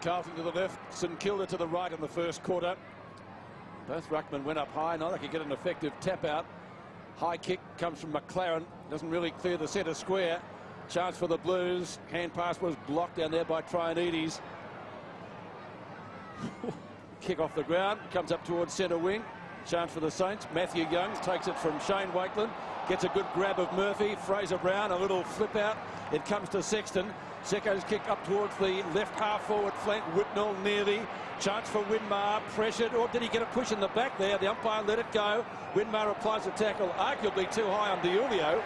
Carlton to the left, St Kilda to the right in the first quarter. Both ruckmen went up high. Neither could get an effective tap out. High kick comes from McLaren. Doesn't really clear the centre square. Chance for the Blues. Hand pass was blocked down there by Trianides. Kick off the ground. Comes up towards centre wing. Chance for the Saints. Matthew Young takes it from Shane Wakeland. Gets a good grab of Murphy. Fraser Brown, a little flip out. It comes to Sexton. Secco's kick up towards the left half forward flank. Whitnell nearly. Chance for Winmar. Pressured. Or did he get a push in the back there? The umpire let it go. Winmar applies a tackle. Arguably too high on DiIulio.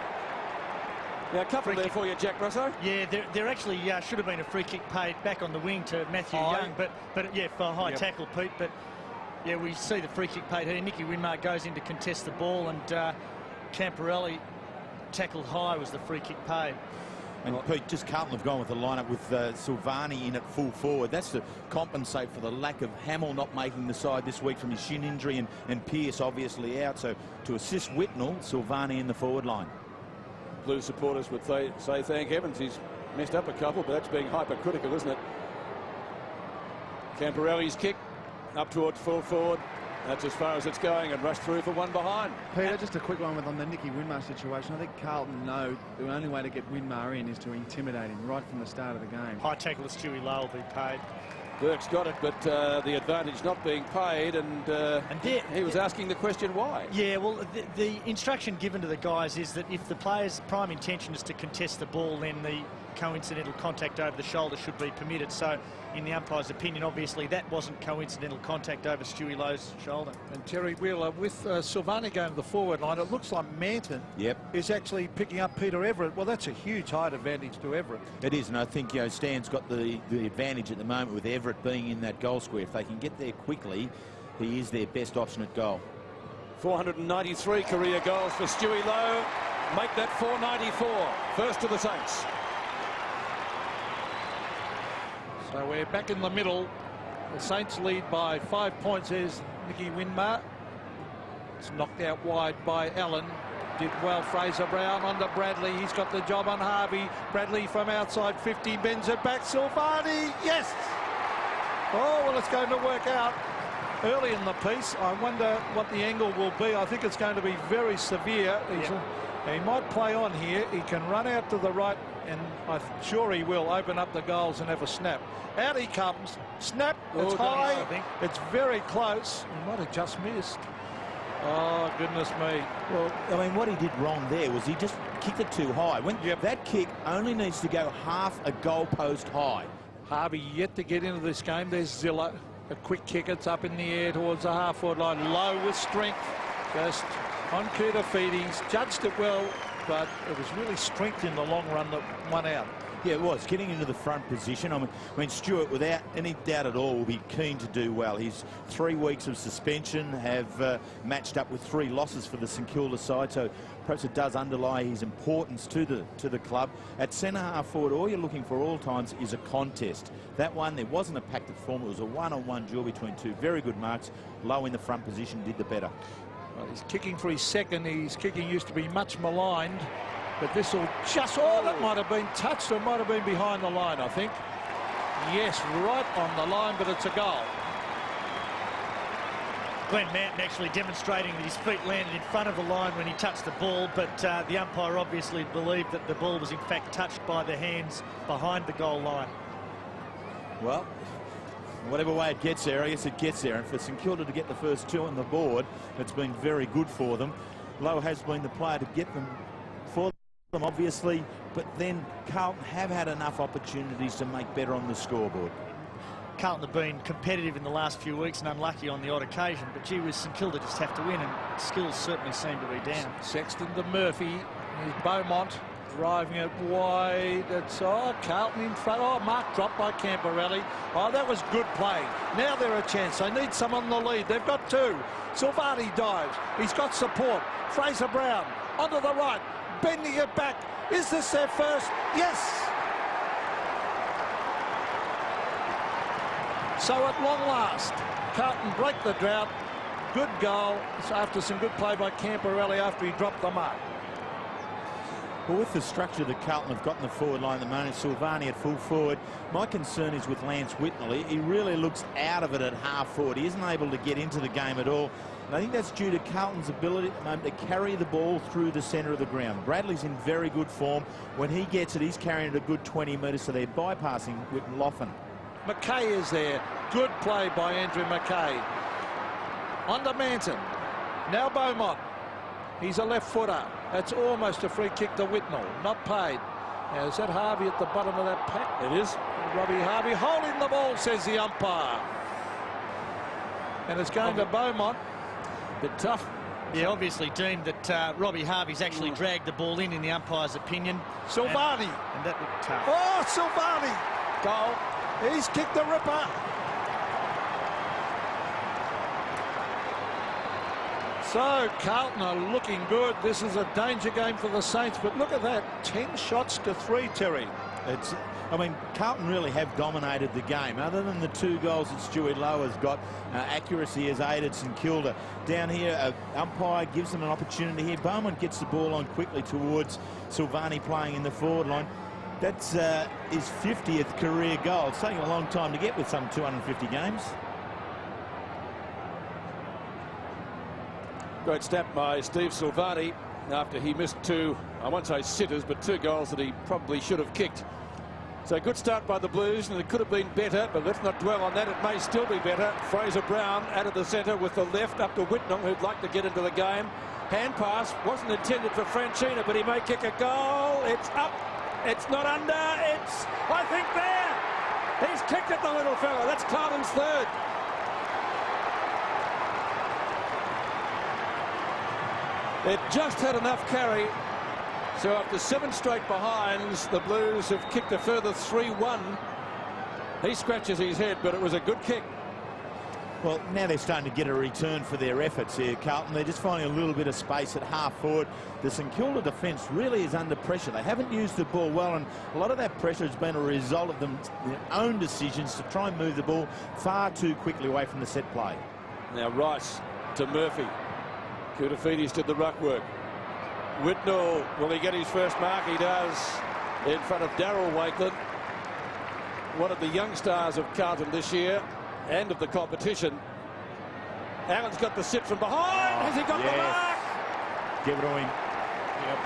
Now, a couple there for you, Jack Russo. Yeah, there actually should have been a free kick paid back on the wing to Matthew Young, but yeah, for a high tackle, Pete. But yeah, we see the free kick paid here. Nicky Winmar goes in to contest the ball, and Camporelli tackled high was the free kick paid. And Pete, just Carlton have gone with the lineup with Silvani in at full forward. That's to compensate for the lack of Hamill not making the side this week from his shin injury, and Pearce obviously out. So to assist Whitnell, Silvani in the forward line. Blue supporters would say thank heavens he's messed up a couple, but that's being hypercritical, isn't it? Camporelli's kick up towards full forward. That's as far as it's going, and rush through for one behind. Peter, just a quick one on the Nicky Winmar situation. I think Carlton know the only way to get Winmar in is to intimidate him right from the start of the game. High tackle of Stewie Lowe will be paid. Burke's got it, but the advantage not being paid, and he was asking the question why. Yeah, well, the instruction given to the guys is that if the player's prime intention is to contest the ball, then the coincidental contact over the shoulder should be permitted. So, in the umpire's opinion, obviously that wasn't coincidental contact over Stewie Lowe's shoulder. And Terry Wheeler, with Silvani going to the forward line, it looks like Manton is actually picking up Peter Everett. Well, that's a huge height advantage to Everett. It is, and I think Stan's got the advantage at the moment with Everett being in that goal square. If they can get there quickly, he is their best option at goal. 493 career goals for Stewie Lowe. Make that 494. First to the Saints. So we're back in the middle. The Saints lead by 5 points. There's Nicky Winmar. It's knocked out wide by Allen. Did well, Fraser Brown onto Bradley. He's got the job on Harvey. Bradley from outside 50, bends it back. Silvani, yes! Oh, well, it's going to work out early in the piece. I wonder what the angle will be. I think it's going to be very severe. He might play on here. He can run out to the right, and I'm sure he will open up the goals and have a snap. Out he comes. Snap. It's high. It's very close. He might have just missed. Oh, goodness me. Well, I mean, what he did wrong there was he just kicked it too high. That kick only needs to go half a goalpost high. Harvey yet to get into this game. There's Zilla. A quick kick. It's up in the air towards the half-forward line. Low with strength. Just on cue to feed. He's judged it well, but it was really strength in the long run that won out. Yeah, it was. Getting into the front position. I mean, Stewart, without any doubt at all, will be keen to do well. His 3 weeks of suspension have matched up with 3 losses for the St Kilda side, so perhaps it does underlie his importance to the club. At centre half forward, all you're looking for all times is a contest. That one, there wasn't a pact of form. It was a one-on-one duel between 2 very good marks. Low in the front position did the better. Well, he's kicking for his second. His kicking used to be much maligned. But this will just, that might have been touched, or might have been behind the line, I think. Yes, right on the line, but it's a goal. Glenn Manton actually demonstrating that his feet landed in front of the line when he touched the ball, but the umpire obviously believed that the ball was in fact touched by the hands behind the goal line. Well, whatever way it gets there, I guess it gets there. And for St Kilda to get the first 2 on the board, it's been very good for them. Lowe has been the player to get them for them, obviously, but then Carlton have had enough opportunities to make better on the scoreboard. Carlton have been competitive in the last few weeks and unlucky on the odd occasion, but gee whiz, St Kilda just have to win, and skills certainly seem to be down. Sexton to Murphy. Here's Beaumont driving it wide. It's Carlton in front. Mark dropped by Camporelli. That was good play. Now they're a chance. They need someone in the lead. They've got 2. Silvani dives. He's got support. Fraser Brown onto the right, bending it back. Is this their first? Yes! So at long last, Carlton break the drought. Good goal. It's after some good play by Camporelli after he dropped the mark. Well, with the structure that Carlton have got in the forward line at the moment, Silvani at full forward, my concern is with Lance Whitnell. He really looks out of it at half forward. He isn't able to get into the game at all. And I think that's due to Carlton's ability at the moment to carry the ball through the centre of the ground. Bradley's in very good form. When he gets it, he's carrying it a good 20 metres, so they're bypassing Whitnell often. McKay is there. Good play by Andrew McKay. On to Manson. Now Beaumont. He's a left footer. That's almost a free kick to Whitnell. Not paid. Now, is that Harvey at the bottom of that pack? It is. Robbie Harvey holding the ball, says the umpire. And it's going to Beaumont. Bit tough. Yeah, obviously deemed that Robbie Harvey's actually dragged the ball in the umpire's opinion. Silvani. And that looked tough. Oh, Silvani. Goal. He's kicked the ripper. So Carlton are looking good. This is a danger game for the Saints, but look at that, 10 shots to 3, Terry. I mean, Carlton really have dominated the game. Other than the 2 goals that Stuart Lowe has got, accuracy has aided St Kilda. Down here, umpire gives them an opportunity here. Beaumont gets the ball on quickly towards Silvani playing in the forward line. That's his 50th career goal. It's taking a long time to get with some 250 games. Great step by Steve Silvani after he missed 2, I won't say sitters, but 2 goals that he probably should have kicked. So good start by the Blues, and it could have been better, but let's not dwell on that. It may still be better. Fraser Brown out of the centre with the left up to Whitnell, who'd like to get into the game. Hand pass wasn't intended for Franchina, but he may kick a goal. It's up. It's not under. It's, I think, there. He's kicked it, the little fella. That's Carlton's 3rd. It just had enough carry. So after 7 straight behinds, the Blues have kicked a further 3-1. He scratches his head, but it was a good kick. Well, now they're starting to get a return for their efforts here, Carlton. They're just finding a little bit of space at half forward. The St Kilda defence really is under pressure. They haven't used the ball well, and a lot of that pressure has been a result of them, their own decisions to try and move the ball far too quickly away from the set play. Now Rice to Murphy. Koutafidis did the ruck work. Whitnell, will he get his first mark? He does, in front of Darryl Wakeland, one of the young stars of Carlton this year and of the competition. Allen's got the sit from behind. Has he got the mark? Give it to him. Yep.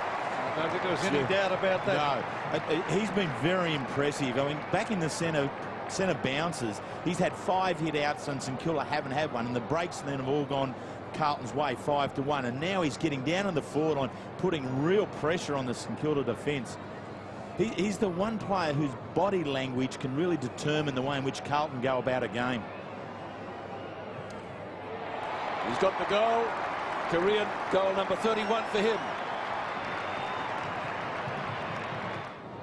I don't think there was any doubt about that. No, he's been very impressive. I mean, back in the centre bounces, he's had 5 hit outs and St Kilda haven't had one, and the breaks then have all gone Carlton's way, 5-1, and now he's getting down on the forward line, putting real pressure on the St Kilda defence. He's the one player whose body language can really determine the way in which Carlton go about a game. He's got the goal. Korean goal number 31 for him.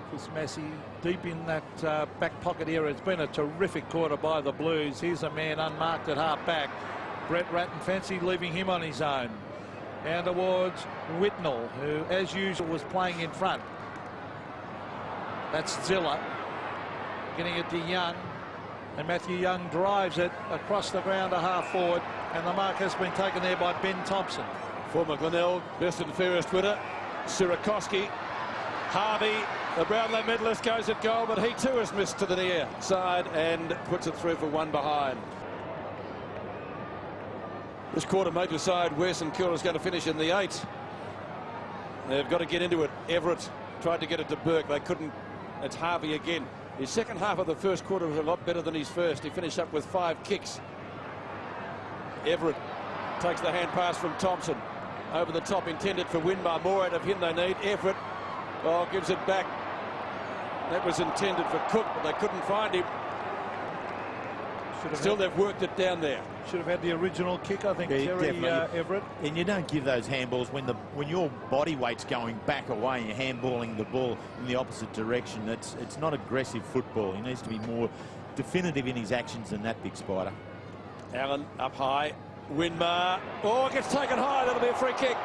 Chris Massey deep in that back pocket area. It's been a terrific quarter by the Blues. Here's a man unmarked at half back. Brett Rattenfancy leaving him on his own. And towards Whitnell, who, as usual, was playing in front. That's Zilla. Getting it to Young. And Matthew Young drives it across the ground to half forward. And the mark has been taken there by Ben Thompson. Former Glenelg best and fairest winner, Sirakoski. Harvey, the Brownlow medalist, goes at goal, but he too has missed to the near side and puts it through for 1 behind. This quarter may decide where St Kilda is going to finish in the 8. They've got to get into it. Everett tried to get it to Burke. They couldn't. It's Harvey again. His second half of the first quarter was a lot better than his first. He finished up with 5 kicks. Everett takes the hand pass from Thompson. Over the top, intended for Winmar. More out of him they need. Everett, gives it back. That was intended for Cook, but they couldn't find him. Still, they've worked it down there. Should have had the original kick, I think, Yeah, Terry Everett. And you don't give those handballs when your body weight's going back away and you're handballing the ball in the opposite direction. It's not aggressive football. He needs to be more definitive in his actions than that, Big Spider. Allen up high. Winmar. Oh, it gets taken high. That'll be a free kick.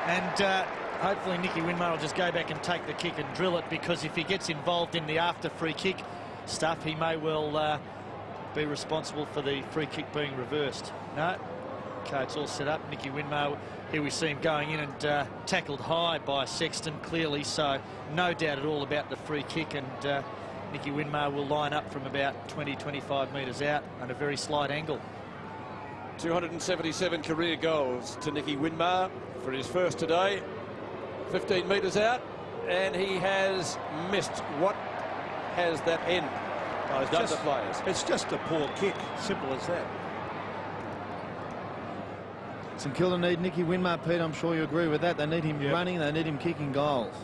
And hopefully Nicky Winmar will just go back and take the kick and drill it, because if he gets involved in the after free kick stuff, he may well be responsible for the free kick being reversed. No, Okay, it's all set up. Nicky Winmar, here we see him going in and tackled high by Sexton, clearly, so no doubt at all about the free kick, and Nicky Winmar will line up from about 20-25 metres out at a very slight angle. 277 career goals to Nicky Winmar for his first today. 15 metres out, and he has missed. What has that end done to players? It's just a poor kick, simple as that. St Kilda need Nicky Winmar, Pete. I'm sure you agree with that. They need him running, they need him kicking goals.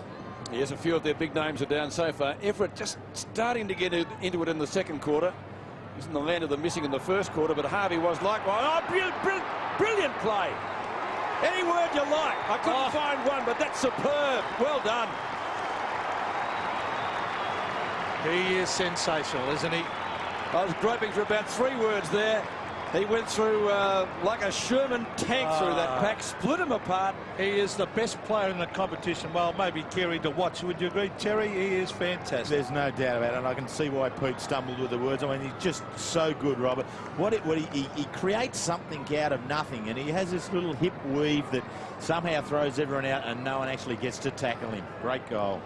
Yes, a few of their big names are down so far. Everett just starting to get into it in the second quarter. He's in the land of the missing in the first quarter, but Harvey was likewise. Oh, brilliant play. Any word you like. I couldn't find one, but that's superb. Well done. He is sensational, isn't he? I was groping for about 3 words there. He went through like a Sherman tank through that pack, split him apart. He is the best player in the competition. Well, maybe Kerry to watch. Would you agree, Terry? He is fantastic. There's no doubt about it, and I can see why Pete stumbled with the words. I mean, he's just so good, Robert. He creates something out of nothing, and he has this little hip weave that somehow throws everyone out, and no one actually gets to tackle him. Great goal.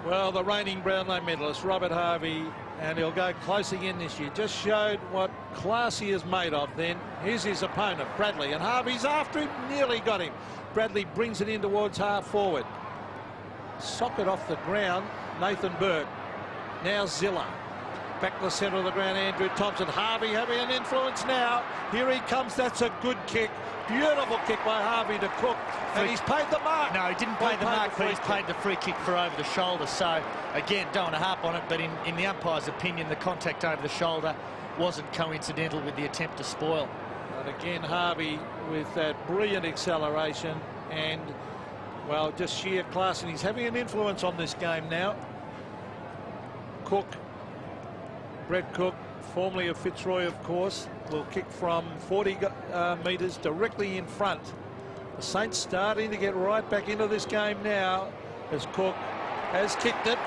Well, the reigning Brownlow medalist, Robert Harvey, and he'll go close again this year, just showed what class he is made of then. Here's his opponent, Bradley, and Harvey's after him, nearly got him. Bradley brings it in towards half forward. Socket off the ground, Nathan Burke. Now Zilla. Back to the centre of the ground, Andrew Thompson. Harvey having an influence now. Here he comes, that's a good kick. Beautiful kick by Harvey to Cook, and he's paid the mark. No, he didn't pay the mark, but he's paid the free kick for over the shoulder. So, again, don't want to harp on it, but in the umpire's opinion, the contact over the shoulder wasn't coincidental with the attempt to spoil. And again, Harvey with that brilliant acceleration and, well, just sheer class, and he's having an influence on this game now. Cook, Brett Cook, formerly of Fitzroy, of course, will kick from 40 metres directly in front. The Saints starting to get right back into this game now as Cook has kicked it.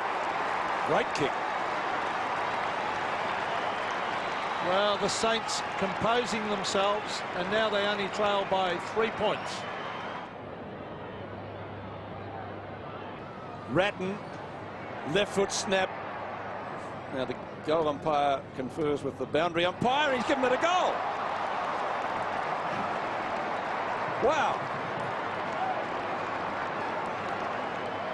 Great kick. Well, the Saints composing themselves, and now they only trail by 3 points. Ratton, left foot snap. Now the goal umpire confers with the boundary umpire. He's given it a goal. Wow.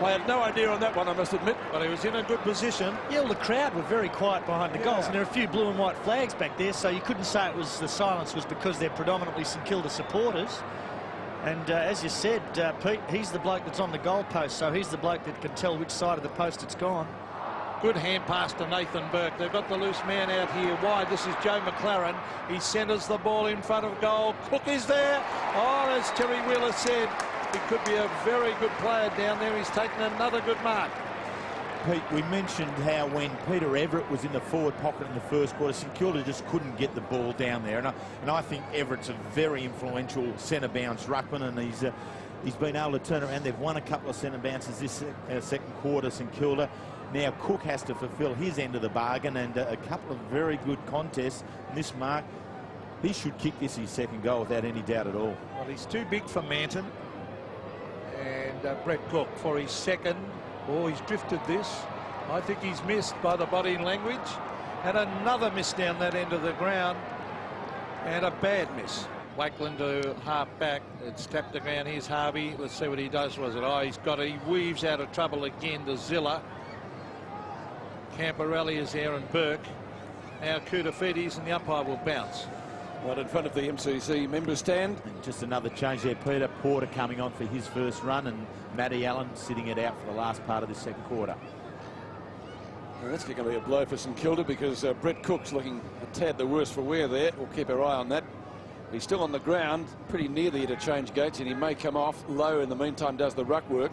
I had no idea on that one, I must admit. But he was in a good position. Yeah, well, the crowd were very quiet behind the goals, and there are a few blue and white flags back there, so you couldn't say it was the silence was because they're predominantly St Kilda supporters. And as you said, Pete, he's the bloke that's on the goal post, so he's the bloke that can tell which side of the post it's gone. Good hand pass to Nathan Burke. They've got the loose man out here wide. This is Joe McLaren. He centres the ball in front of goal. Cook is there. Oh, as Terry Wheeler said, he could be a very good player down there. He's taken another good mark. Pete, we mentioned how when Peter Everett was in the forward pocket in the first quarter, St Kilda just couldn't get the ball down there. And I think Everett's a very influential centre bounce ruckman, and he's been able to turn around. They've won a couple of centre bounces this second quarter, St Kilda. Now Cook has to fulfil his end of the bargain, and a couple of very good contests. And this mark, he should kick this his second goal without any doubt at all. Well, he's too big for Manton. And Brett Cook for his second. Oh, he's drifted this. I think he's missed by the body language. And another miss down that end of the ground. And a bad miss. Wakeland to half back. It's tapped the ground. Here's Harvey. Let's see what he does. Was it? Oh, he weaves out of trouble again to Zilla. Camporelli is there and Burke. Now Koutafidis, and the umpire will bounce. Right in front of the MCC members stand. And just another change there, Peter. Porter coming on for his first run, and Matty Allen sitting it out for the last part of this second quarter. Well, that's going to be a blow for St Kilda, because Brett Cook's looking a tad the worse for wear there. We'll keep our eye on that. He's still on the ground, pretty near there to change gates, and he may come off. Low in the meantime does the ruck work.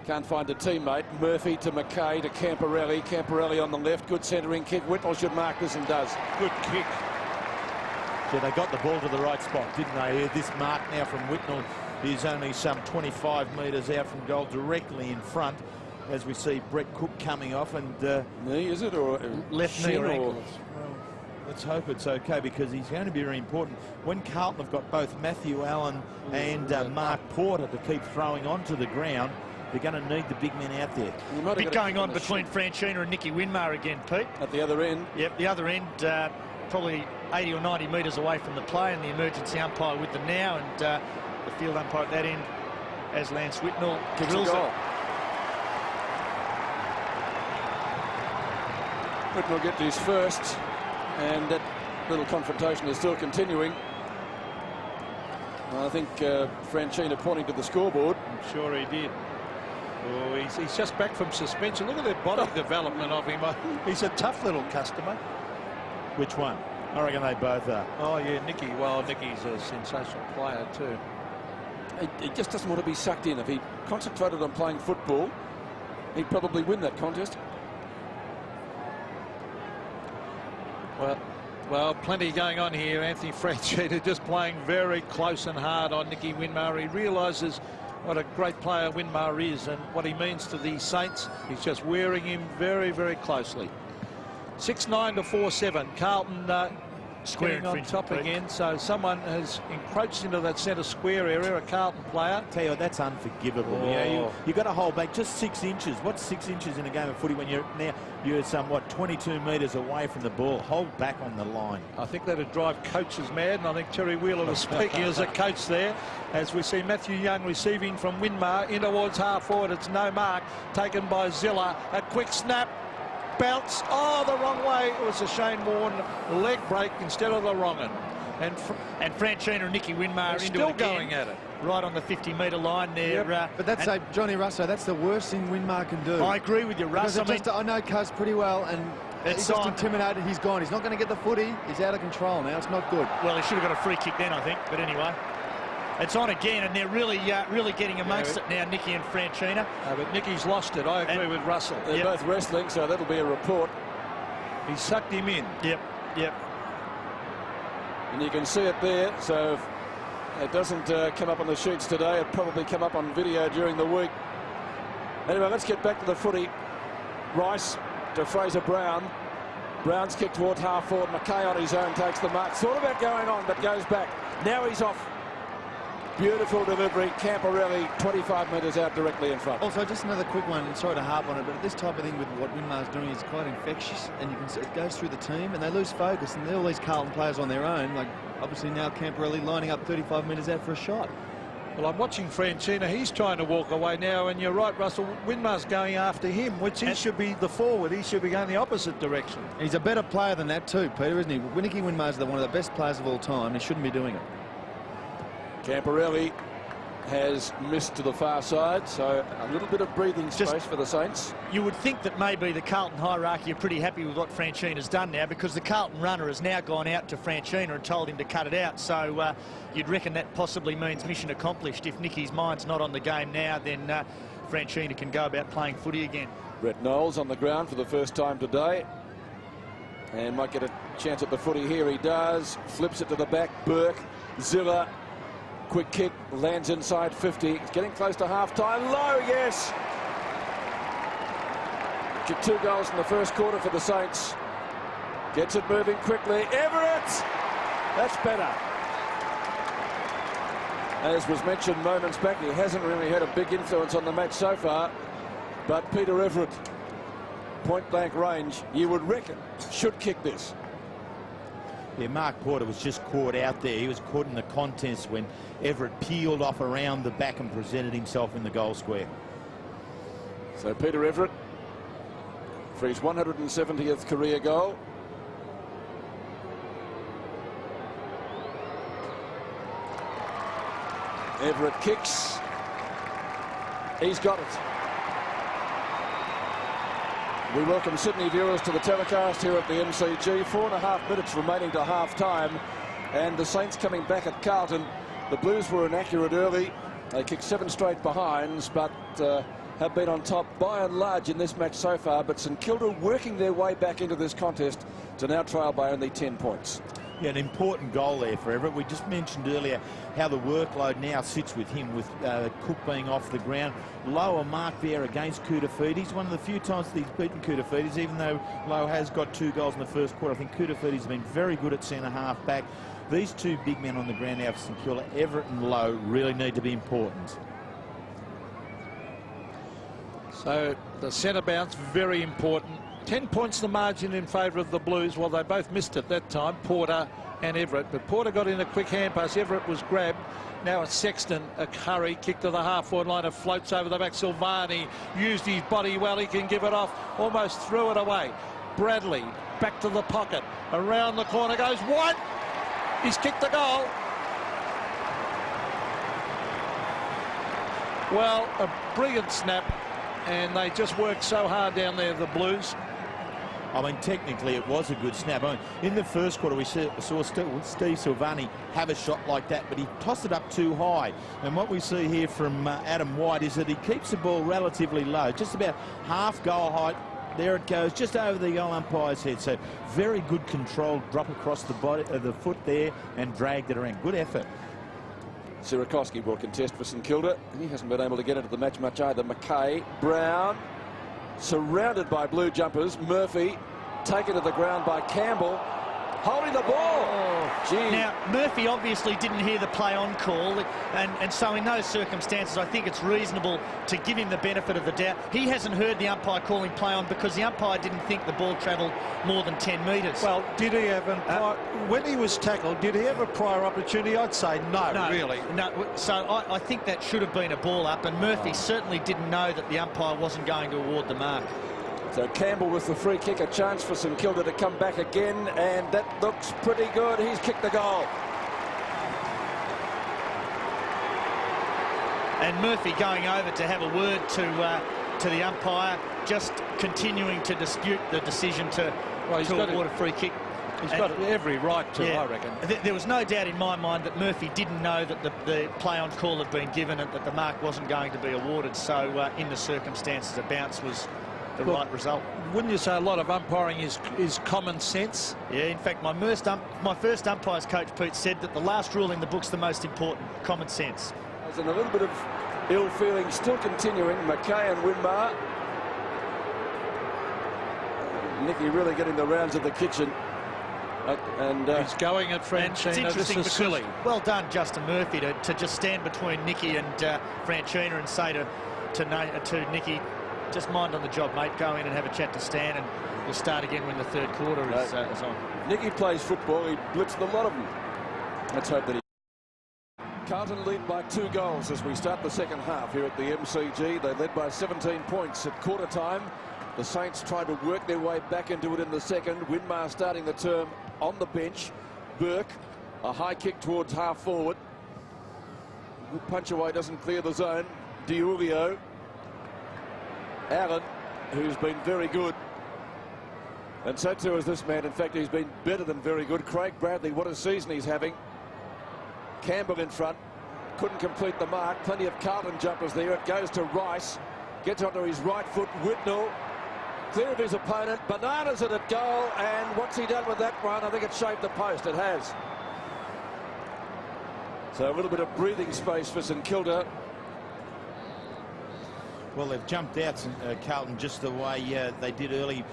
Can't find a teammate. Murphy to McKay to Camporelli. Camporelli on the left. Good centering kick. Whitnell should mark this and does. Good kick. Yeah, they got the ball to the right spot, didn't they? This mark now from Whitnell is only some 25 metres out from goal, directly in front, as we see Brett Cook coming off. And knee, is it, or left knee or ankle? Let's hope it's okay, because he's going to be very important. When Carlton have got both Matthew Allen and Mark Porter to keep throwing onto the ground, they're going to need the big men out there. A bit going on between Franchina and Nicky Winmar again, Pete. At the other end. Yep, the other end, probably 80 or 90 metres away from the play, and the emergency umpire with them now, and the field umpire at that end, as Lance Whitnell drills it. Whitnell gets his first, and that little confrontation is still continuing. I think Franchina pointing to the scoreboard. I'm sure he did. Oh, he's just back from suspension. Look at that body development of him. He's a tough little customer. Which one? I reckon they both are. Oh, yeah, Nicky. Well, Nicky's a sensational player too. He just doesn't want to be sucked in. If he concentrated on playing football, he'd probably win that contest. Well, plenty going on here. Anthony Franchina just playing very close and hard on Nicky Winmar. He realises what a great player Winmar is and what he means to the Saints. He's just wearing him very, very closely. 6-9 to 4-7. Carlton squaring on top again. So someone has encroached into that centre square area, a Carlton player. Tell you what, that's unforgivable. Oh. You've got to hold back just 6 inches. What's 6 inches in a game of footy when you're somewhat 22 metres away from the ball? Hold back on the line. I think that'd drive coaches mad, and I think Terry Wheeler was speaking as a coach there, as we see Matthew Young receiving from Winmar in towards half forward. It's no mark, taken by Zilla. A quick snap. Bounce, the wrong way. It was a Shane Warne leg break instead of the wrong one. And Franchina and Nicky Winmar into still it again, going at it. right on the 50-metre line there. Yep. But that's Johnny Russo. That's the worst thing Winmar can do. I agree with you, Russ. I know Cuz pretty well, and he's just intimidated. He's gone. He's not going to get the footy. He's out of control now. It's not good. Well, he should have got a free kick then, I think. But anyway, it's on again, and they're really getting amongst it now, Nicky and Franchina. But Nicky's lost it. I agree with Russell. They're both wrestling, so that'll be a report. He sucked him in. Yep. And you can see it there. So if it doesn't come up on the sheets today, it'll probably come up on video during the week. Anyway, let's get back to the footy. Rice to Fraser Brown. Brown's kick towards half forward. McKay on his own takes the mark. Thought about going on, but goes back. Now he's off. Beautiful delivery. Camporelli 25 metres out directly in front. Also, just another quick one, and sorry to harp on it, but this type of thing with what Winmar's doing is quite infectious, and you can see it goes through the team, and they lose focus, and all these Carlton players on their own, like obviously now Camporelli lining up 35 metres out for a shot. Well, I'm watching Franchina. He's trying to walk away now, and you're right, Russell. Winmar's going after him, which he should be the forward. He should be going the opposite direction. He's a better player than that too, Peter, isn't he? Nicky Winmar's one of the best players of all time. He shouldn't be doing it. Camporelli has missed to the far side, so a little bit of breathing space for the Saints. You would think that maybe the Carlton hierarchy are pretty happy with what Franchina's done now, because the Carlton runner has now gone out to Franchina and told him to cut it out. So you'd reckon that possibly means mission accomplished. If Nicky's mind's not on the game now, then Franchina can go about playing footy again. Brett Knowles on the ground for the first time today, and might get a chance at the footy here. He does. Flips it to the back. Burke, Zilla. Quick kick, lands inside 50. It's getting close to half-time. Low, yes. 2 goals in the first quarter for the Saints. Gets it moving quickly. Everett! That's better. As was mentioned moments back, he hasn't really had a big influence on the match so far. But Peter Everett, point-blank range, you would reckon, should kick this. Yeah, Mark Porter was just caught out there. He was caught in the contest when Everett peeled off around the back and presented himself in the goal square. So Peter Everett for his 170th career goal. Everett kicks. He's got it. We welcome Sydney viewers to the telecast here at the MCG. 4.5 minutes remaining to half-time, and the Saints coming back at Carlton. The Blues were inaccurate early. They kicked 7 straight behinds, but have been on top by and large in this match so far. But St Kilda working their way back into this contest to now trail by only 10 points. Yeah, an important goal there for Everett. We just mentioned earlier how the workload now sits with him, with Cook being off the ground. Lower mark there against Koutoufides. One of the few times that he's beaten Koutoufides, even though Lowe has got 2 goals in the first quarter. I think Koutoufides has been very good at centre half back. These 2 big men on the ground now for St Kilda, Everett and Lowe, really need to be important. So the centre bounce, very important. 10 points the margin in favour of the Blues. Well, they both missed it that time, Porter and Everett. But Porter got in a quick hand pass. Everett was grabbed. Now it's Sexton, a curry, kick to the half-forward line. It floats over the back. Silvani used his body well. He can give it off. Almost threw it away. Bradley back to the pocket. Around the corner goes White. He's kicked the goal. Well, a brilliant snap. And they just worked so hard down there, the Blues. I mean, technically it was a good snap. I mean, in the first quarter we saw Steve Silvani have a shot like that, but he tossed it up too high. And what we see here from Adam White is that he keeps the ball relatively low, just about half goal height. There it goes, just over the goal umpire's head. So very good controlled drop across the body of the foot there and dragged it around. Good effort. Sierakowski will contest for St Kilda, and he hasn't been able to get into the match much either. McKay, Brown, surrounded by blue jumpers. Murphy, taken to the ground by Campbell, holding the ball. Oh, now, Murphy obviously didn't hear the play-on call, and so in those circumstances, I think it's reasonable to give him the benefit of the doubt. He hasn't heard the umpire calling play-on because the umpire didn't think the ball travelled more than 10 metres. Well, did he have when he was tackled, did he have a prior opportunity? I'd say no, really. No, so I think that should have been a ball up, and Murphy certainly didn't know that the umpire wasn't going to award the mark. So Campbell with the free kick, a chance for St Kilda to come back again, and that looks pretty good. He's kicked the goal. And Murphy going over to have a word to the umpire, just continuing to dispute the decision to award a free kick. He's got every right to, yeah, I reckon. There was no doubt in my mind that Murphy didn't know that the play-on call had been given and that the mark wasn't going to be awarded. So in the circumstances, a bounce was the right result. Wouldn't you say a lot of umpiring is common sense? Yeah, in fact, my first umpire's coach, Pete, said that the last rule in the book's the most important, common sense. There's a little bit of ill feeling still continuing. McKay and Winmar. Nicky really getting the rounds of the kitchen. He's going at Franchina. It's interesting this is silly. Well done, Justin Murphy, to just stand between Nicky and Franchina and say to Nicky, just mind on the job, mate. Go in and have a chat to Stan, and we'll start again when the third quarter is on. Nicky plays football. He blitzed a lot of them. Let's hope that he... Carlton lead by 2 goals as we start the second half here at the MCG. They led by 17 points at quarter time. The Saints tried to work their way back into it in the second. Winmar starting the term on the bench. Burke, a high kick towards half forward. Punch away doesn't clear the zone. Diulio. Allen, who's been very good. And so too is this man. In fact, he's been better than very good. Craig Bradley, what a season he's having. Campbell in front. Couldn't complete the mark. Plenty of Carlton jumpers there. It goes to Rice. Gets onto his right foot. Whitnell. Clear of his opponent. Bananas it at goal. And what's he done with that one? I think it shaved the post. It has. So a little bit of breathing space for St Kilda. Well, they've jumped out, Carlton, just the way they did early.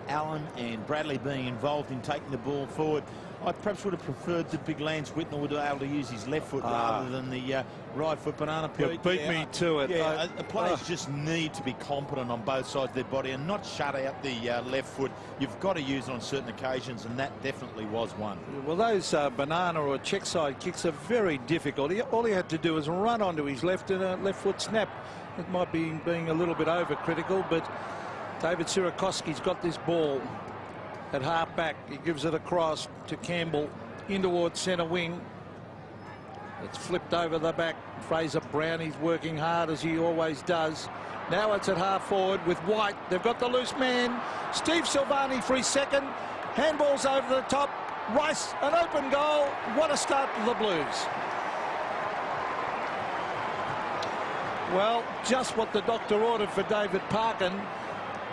Allen and Bradley being involved in taking the ball forward. I perhaps would have preferred that Big Lance Whitnell would be able to use his left foot rather than the right foot. Banana You beat me to it. Yeah, the players just need to be competent on both sides of their body and not shut out the left foot. You've got to use it on certain occasions, and that definitely was one. Well, those banana or check side kicks are very difficult. All he had to do was run onto his left and a left foot snap. It might be being a little bit overcritical, but David Sierakowski's got this ball at half back. He gives it across to Campbell in towards centre wing. It's flipped over the back. Fraser Brown, he's working hard as he always does. Now it's at half forward with White. They've got the loose man. Steve Silvani for his second. Handballs over the top. Rice, an open goal. What a start for the Blues. Well, just what the doctor ordered for David Parkin,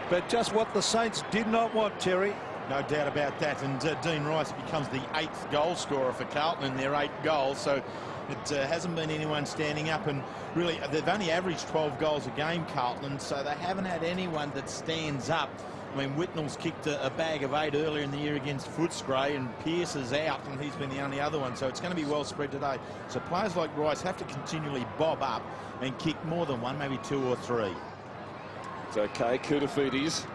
but just what the Saints did not want, Terry. No doubt about that. And Dean Rice becomes the 8th goal scorer for Carlton in their 8 goals. So it hasn't been anyone standing up. And really, they've only averaged 12 goals a game, Carlton. So they haven't had anyone that stands up. I mean, Whitnall's kicked a bag of 8 earlier in the year against Footscray, and Pearce is out, and he's been the only other one. So it's going to be well spread today. So players like Rice have to continually bob up and kick more than 1, maybe 2 or 3. It's okay. Koutafidis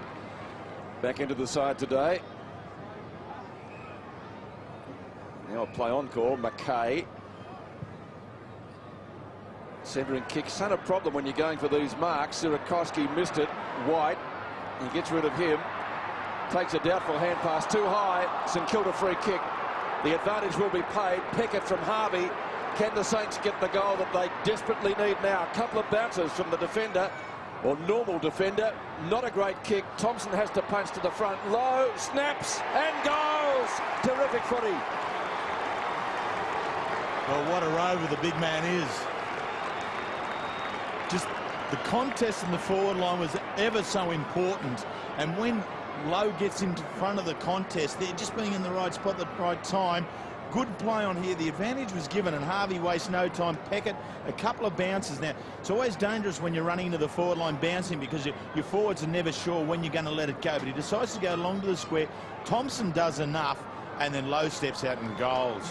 back into the side today. Now a play on call. McKay. Centering kick. Son a problem when you're going for these marks. Sierakowski missed it. White. He gets rid of him. Takes a doubtful hand pass too high. St Kilda free kick. The advantage will be paid. Pickett from Harvey. Can the Saints get the goal that they desperately need now? A couple of bounces from the defender, or normal defender. Not a great kick. Thompson has to punch to the front. Low, snaps and goals. Terrific footy. Well, what a rover the big man is. Just the contest in the forward line was ever so important. And when Lowe gets into front of the contest, they're just being in the right spot at the right time. Good play on here. The advantage was given, and Harvey wastes no time. Peckett, a couple of bounces now. It's always dangerous when you're running into the forward line bouncing, because your forwards are never sure when you're going to let it go. But he decides to go along to the square. Thompson does enough, and then Lowe steps out and goals.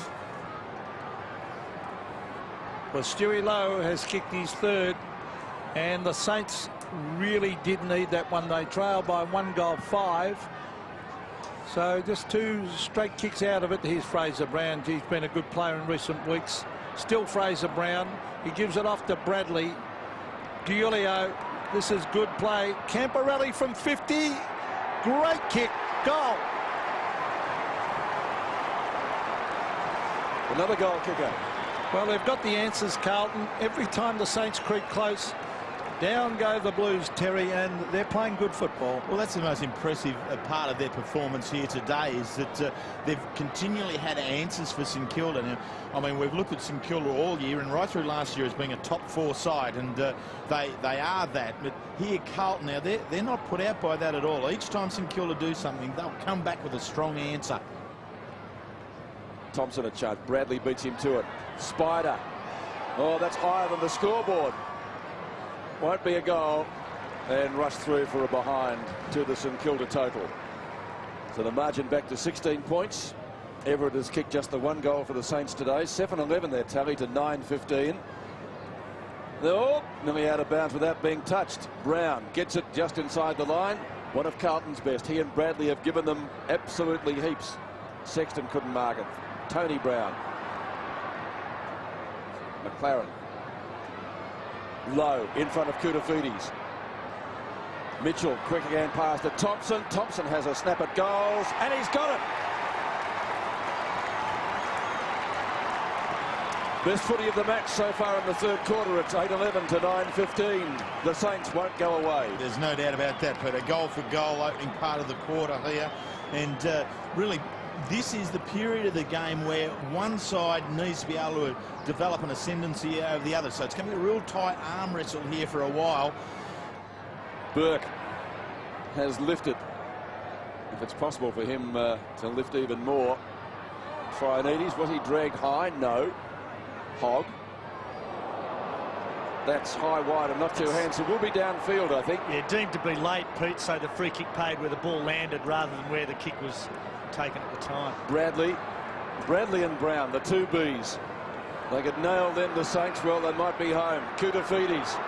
Well, Stewie Lowe has kicked his 3rd, and the Saints really did need that one. They trailed by 1-5. So just 2 straight kicks out of it. Here's Fraser Brown. He's been a good player in recent weeks. Still Fraser Brown. He gives it off to Bradley. Giulio. This is good play. Camporelli from 50. Great kick. Goal. Another goal kicker. Well, they've got the answers, Carlton. Every time the Saints creep close, down go the Blues, Terry, and they're playing good football. Well, that's the most impressive part of their performance here today, is that they've continually had answers for St Kilda. Now, I mean, we've looked at St Kilda all year and right through last year as being a top 4 side, and they are that. But here, Carlton, now they're not put out by that at all. Each time St Kilda do something, they'll come back with a strong answer. Thompson a chance. Bradley beats him to it. Spider. Oh, that's higher than the scoreboard. Won't be a goal, and rush through for a behind to the St Kilda total. So the margin back to 16 points. Everett has kicked just the 1 goal for the Saints today. 7-11 their tally to 9-15. Oh, nearly out of bounds without being touched. Brown gets it just inside the line. One of Carlton's best. He and Bradley have given them absolutely heaps. Sexton couldn't mark it. Tony Brown. McLaren. Low in front of Koutafidis. Mitchell, quick again pass to Thompson. Thompson has a snap at goals, and he's got it. Best footy of the match so far in the 3rd quarter. It's 8-11 to 9-15. The Saints won't go away. There's no doubt about that, but a goal for goal opening part of the quarter here. And really, this is the period of the game where one side needs to be able to develop an ascendancy over the other. So it's going to be a real tight arm wrestle here for a while. Burke has lifted. If it's possible for him to lift even more. Trianides, was he dragged high? No. Hogg. That's high, wide, and not 2 hands. It will be downfield, I think. Yeah, deemed to be late, Pete, so the free kick paid where the ball landed rather than where the kick was taken at the time. Bradley and Brown, the 2 Bs. They could nail them, the Saints. Well, they might be home. Koutafidis.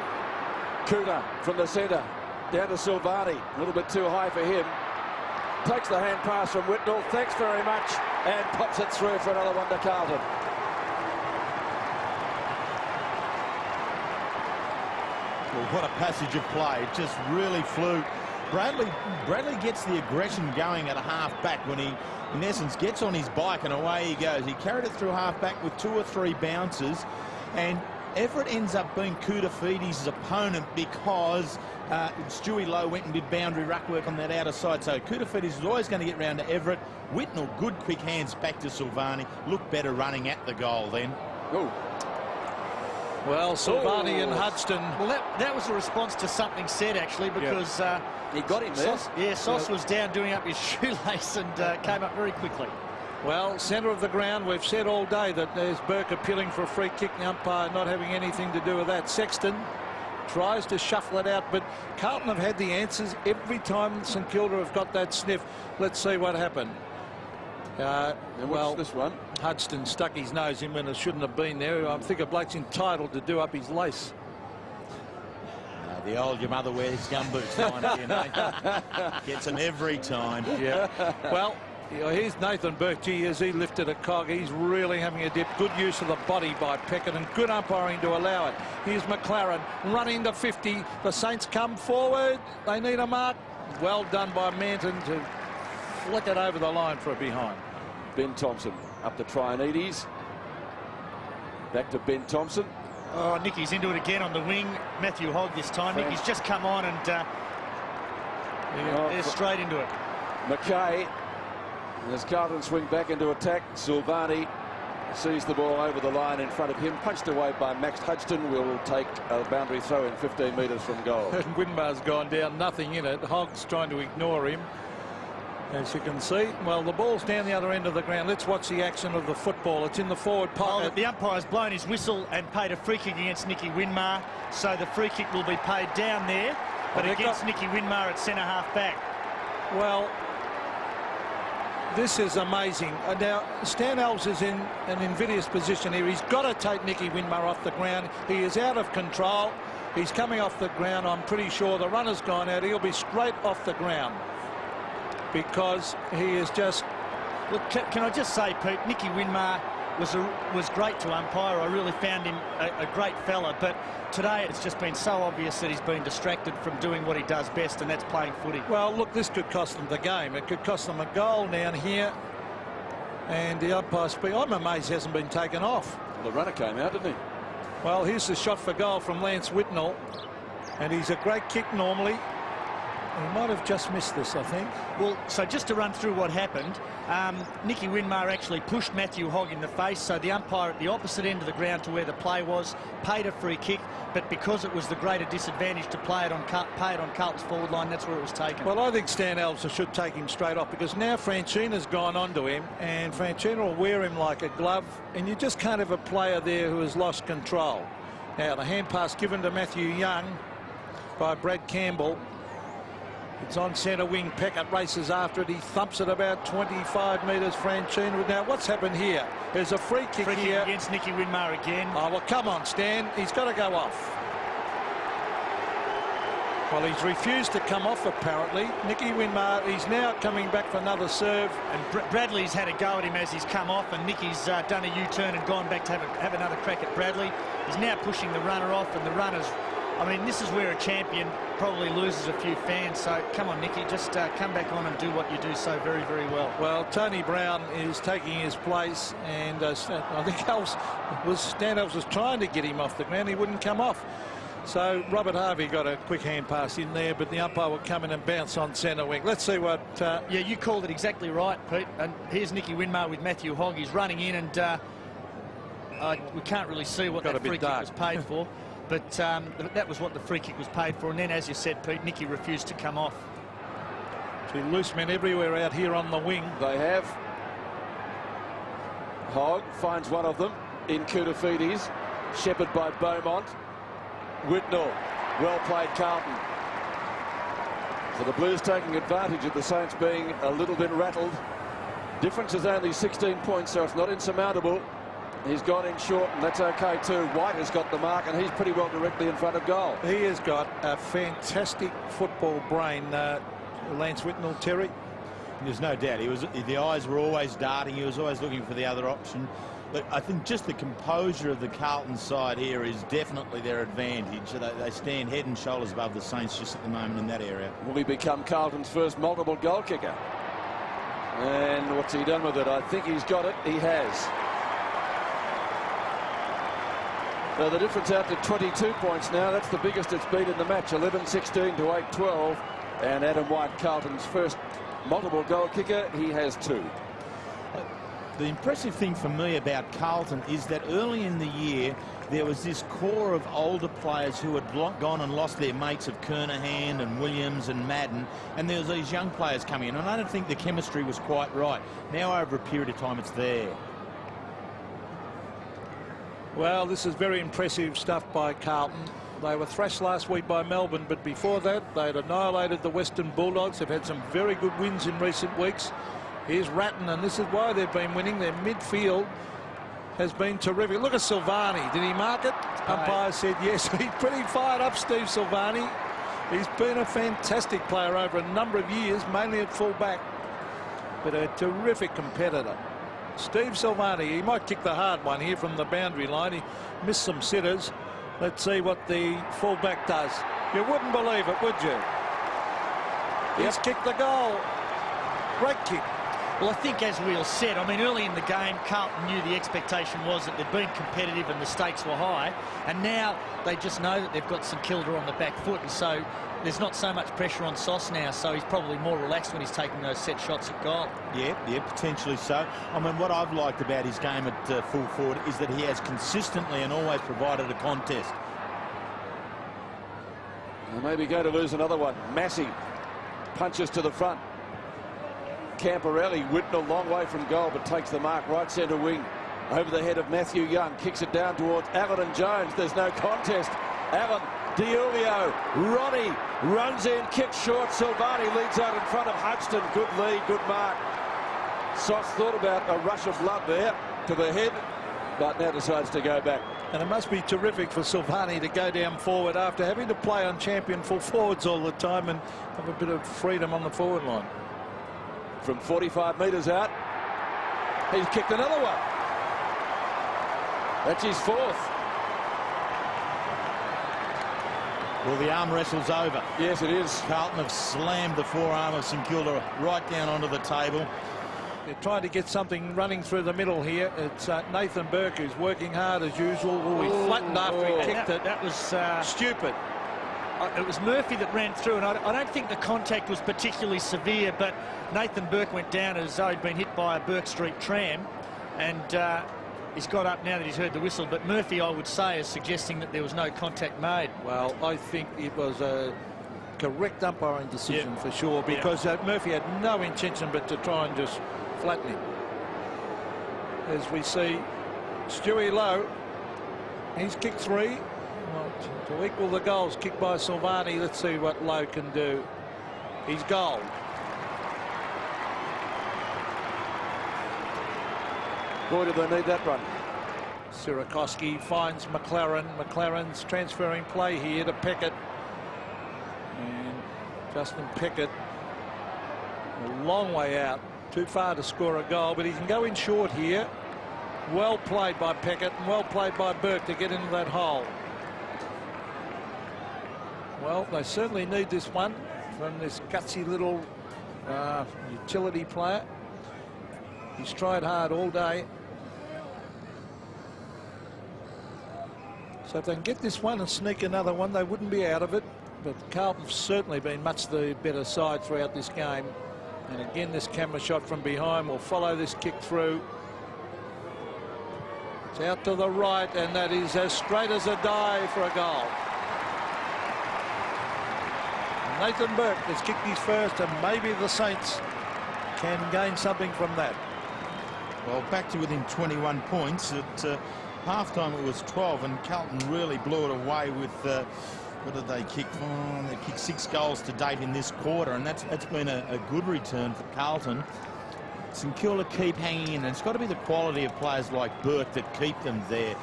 Kuta from the centre. Down to Silvani. A little bit too high for him. Takes the hand pass from Whitnall. Thanks very much. And pops it through for another one to Carlton. Well, what a passage of play. It just really flew. Bradley gets the aggression going at a half-back when he, in essence, gets on his bike and away he goes. He carried it through half-back with 2 or 3 bounces, and Everett ends up being Koutafidis' opponent because Stewie Lowe went and did boundary ruck work on that outer side. So Koutafidis is always going to get round to Everett. Whitnall, good quick hands back to Silvani. Looked better running at the goal then. Oh. Well, Silvani and Oh. Hudson. Well, that was a response to something said, actually, because He got him there. Sauce was down doing up his shoelace and came up very quickly. Well, centre of the ground, we've said all day that there's Burke appealing for a free kick. The umpire not having anything to do with that. Sexton tries to shuffle it out, but Carlton have had the answers every time St Kilda have got that sniff. Let's see what happened. Well, this one. Hudson stuck his nose in when it shouldn't have been there. I think a bloke's entitled to do up his lace. The old your mother wears gumboots line up, you know. Gets them every time. Yeah. Well, here's Nathan Burke. Gee, as he lifted a cog, he's really having a dip. Good use of the body by Peckett and good umpiring to allow it. Here's McLaren running to 50. The Saints come forward. They need a mark. Well done by Manton to flick it over the line for a behind. Ben Thompson up to Trianides. Back to Ben Thompson. Oh, Nicky's into it again on the wing. Matthew Hogg this time. Nicky's just come on and they're straight into it. McKay. As Carlton swing back into attack, Silvani sees the ball over the line in front of him, punched away by Max Hudson. Will take a boundary throw in 15 metres from goal. Winmar's gone down, nothing in it. Hogg's trying to ignore him, as you can see. Well, the ball's down the other end of the ground. Let's watch the action of the football. It's in the forward pocket. The umpire's blown his whistle and paid a free kick against Nicky Winmar, so the free kick will be paid down there, but against Nicky Winmar at centre half back. Well, this is amazing. Now, Stan Alves is in an invidious position here. He's got to take Nicky Winmar off the ground. He is out of control. He's coming off the ground. I'm pretty sure the runner's gone out. He'll be straight off the ground because he is just... Look, can I just say, Pete, Nicky Winmar was great to umpire. I really found him a great fella, but today it's just been so obvious that he's been distracted from doing what he does best, and that's playing footy. Well, look, this could cost them the game. It could cost them a goal down here, and the umpire speak. I'm amazed he hasn't been taken off. The runner came out, didn't he? Well, here's the shot for goal from Lance Whitnell, and he's a great kick normally. He might have just missed this, I think. Well, so just to run through what happened, Nicky Winmar actually pushed Matthew Hogg in the face, so the umpire at the opposite end of the ground to where the play was paid a free kick, but because it was the greater disadvantage to pay it on Carlton's forward line, that's where it was taken. Well, I think Stan Alves should take him straight off, because now Franchina's gone onto him, and Franchina will wear him like a glove, and you just can't have a player there who has lost control. Now, the hand pass given to Matthew Young by Brad Campbell. It's on centre wing. Peckett races after it. He thumps it about 25 metres. Franchina. Now, what's happened here? There's a free kick here against Nicky Winmar again. Oh, well, come on, Stan. He's got to go off. Well, he's refused to come off, apparently. Nicky Winmar, he's now coming back for another serve. And Bradley's had a go at him as he's come off, and Nicky's done a U-turn and gone back to have another crack at Bradley. He's now pushing the runner off, and the runner's... I mean, this is where a champion probably loses a few fans. So come on, Nicky, just come back on and do what you do so very, very well. Well, Tony Brown is taking his place, and I think Stan Alves was trying to get him off the ground. He wouldn't come off. So Robert Harvey got a quick hand pass in there, but the umpire will come in and bounce on centre wing. Let's see what... Yeah, you called it exactly right, Pete. And here's Nicky Winmar with Matthew Hogg. He's running in, and we can't really see what that free kick was paid for. But that was what the free kick was paid for. And then, as you said, Pete, Nicky refused to come off. See, loose men everywhere out here on the wing. They have. Hogg finds one of them in Koutafidis. Shepherd by Beaumont. Whitnell. Well played, Carlton. So the Blues taking advantage of the Saints being a little bit rattled. Difference is only 16 points, so it's not insurmountable. He's gone in short, and that's okay too. White has got the mark, and he's pretty well directly in front of goal. He has got a fantastic football brain, Lance Whitnell, Terry. There's no doubt. The eyes were always darting. He was always looking for the other option. But I think just the composure of the Carlton side here is definitely their advantage. They stand head and shoulders above the Saints just at the moment in that area. Will he become Carlton's first multiple goal kicker? And what's he done with it? I think he's got it. He has. So the difference out to 22 points now. That's the biggest it's been in the match. 11-16 to 8-12. And Adam White, Carlton's first multiple goal kicker. He has 2. The impressive thing for me about Carlton is that early in the year, there was this core of older players who had gone and lost their mates of Kernahan and Williams and Madden, and there was these young players coming in, and I don't think the chemistry was quite right. Now over a period of time it's there. Well, this is very impressive stuff by Carlton. They were thrashed last week by Melbourne, but before that they had annihilated the Western Bulldogs. They've had some very good wins in recent weeks. Here's Ratton, and this is why they've been winning. Their midfield has been terrific. Look at Silvani. Did he mark it? Umpire said yes. He's pretty fired up, Steve Silvani. He's been a fantastic player over a number of years, mainly at full-back, but a terrific competitor. Steve Silvani, he might kick the hard one here from the boundary line. He missed some sitters. Let's see what the full-back does. You wouldn't believe it, would you? He's kicked the goal. Great kick. Well, I think, as we all said, I mean, early in the game, Carlton knew the expectation was that they'd been competitive and the stakes were high, and now they just know that they've got St Kilda on the back foot, and so there's not so much pressure on Sauce now, so he's probably more relaxed when he's taking those set shots at goal. Yeah, potentially so. I mean, what I've liked about his game at full forward is that he has consistently and always provided a contest. They may be going to lose another one. Massey punches to the front. Camporelli, Whitten a long way from goal, but takes the mark right centre wing. Over the head of Matthew Young, kicks it down towards Allen and Jones. There's no contest. Allen, Diulio, Ronnie runs in, kicks short. Silvani leads out in front of Hodgson. Good lead, good mark. Sauce thought about a rush of blood there to the head, but now decides to go back. And it must be terrific for Silvani to go down forward after having to play on champion full forwards all the time and have a bit of freedom on the forward line. From 45 metres out, he's kicked another one. That's his fourth. Well, the arm wrestle's over. Yes, it is. Carlton have slammed the forearm of St Kilda right down onto the table. They're trying to get something running through the middle here. It's Nathan Burke who's working hard as usual. Oh, he flattened after he kicked it. That was stupid. It was Murphy that ran through, and I don't think the contact was particularly severe, but Nathan Burke went down as though he'd been hit by a Burke Street tram, and he's got up now that he's heard the whistle. But Murphy, I would say, is suggesting that there was no contact made. Well, I think it was a correct umpiring decision for sure, because Murphy had no intention but to try and just flatten him. As we see Stewie Lowe, he's kicked three. To equal the goals kicked by Silvani. Let's see what Lowe can do. He's goal. Boy, did they need that run. Sirakoski finds McLaren. McLaren's transferring play here to Peckett. And Justin Peckett a long way out. Too far to score a goal, but he can go in short here. Well played by Peckett and well played by Burke to get into that hole. Well, they certainly need this one from this gutsy little utility player. He's tried hard all day. So if they can get this one and sneak another one, they wouldn't be out of it. But Carlton have certainly been much the better side throughout this game. And again, this camera shot from behind will follow this kick through. It's out to the right, and that is as straight as a die for a goal. Nathan Burke has kicked his first, and maybe the Saints can gain something from that. Well, back to within 21 points. At half-time it was 12, and Carlton really blew it away with, what did they kick? Oh, they kicked 6 goals to date in this quarter, and that's been a good return for Carlton. St Kilda keep hanging in, and it's got to be the quality of players like Burke that keep them there.